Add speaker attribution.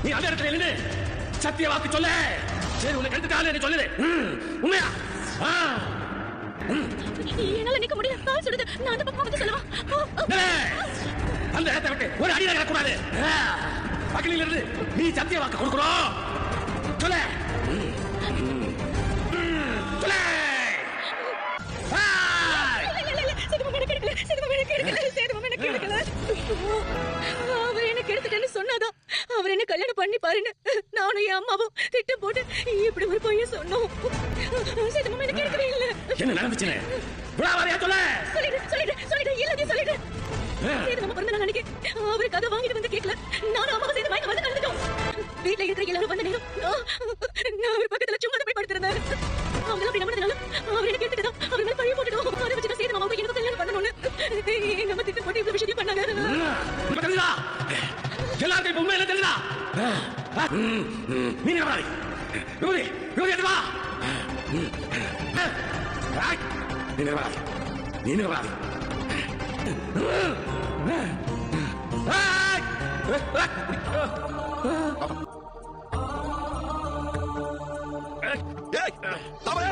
Speaker 1: நீ அந்த இடத்துல இருந்து சத்திய வாக்கு சொல்ல. சரி, உன்னை கெடுத்துட்டாலே சொல்லுது. உண்மையா?
Speaker 2: என்னால நிக்க முடியல. கால் சுடுது. நான் அந்த பக்கம் வந்து சொல்லவா?
Speaker 1: அந்த இடத்தை விட்டு ஒரு அடி நடக்கூடாது. பக்கத்தில் இருந்து நீ சத்திய வாக்கு கொடுக்கணும். சொல்ல சொல்ல.
Speaker 2: அவர் என்ன கெடுத்துட்டேன்னு சொன்னாதான் அவர் என்ன கல்யாணம் பண்ணி பாருன்னு நானும் என் அம்மாவும் திட்டம் போட்டு இப்படி ஒரு பொய்ய சொன்னோம். சேதுமாமா என்ன கேட்கவே இல்ல.
Speaker 1: என்ன நடந்துச்சு? சொல்ல
Speaker 2: சொல்லிடு எல்லாத்தையும் சொல்லிடு. சேதுமாமா பிறந்த நாள் அன்னைக்கு அவரு கதை வாங்கிட்டு வந்து கேட்கல. நானும் அம்மாவும் சேர்ந்து மயக்கம் வந்து கலந்துட்டோம். வீட்டுல இருக்கிற எல்லாரும் வந்த நேரம் நான் அவர் பக்கத்துல சும்மா போய் படுத்திருந்தேன். அவங்க அப்படி நம்பினதுனால அவர் என்ன கேட்டுதான் அவர் மேல பழி போட்டுட்டோம். அதை வச்சுதான் சேதுமாமாவுக்கு எனக்கு கல்யாணம் பண்ணணும்னு நம்ம திட்டம் போட்டு இவ்வளவு விஷயம் பண்ணாங்க.
Speaker 1: எல்லாருக்கும் உண்மை என்ன தெரியுதா? நீ நிரபராதி. விபூதி விபூதி எடுத்து வா. நீ நிரபராதி. நீ நிரபராதி.
Speaker 3: தவறு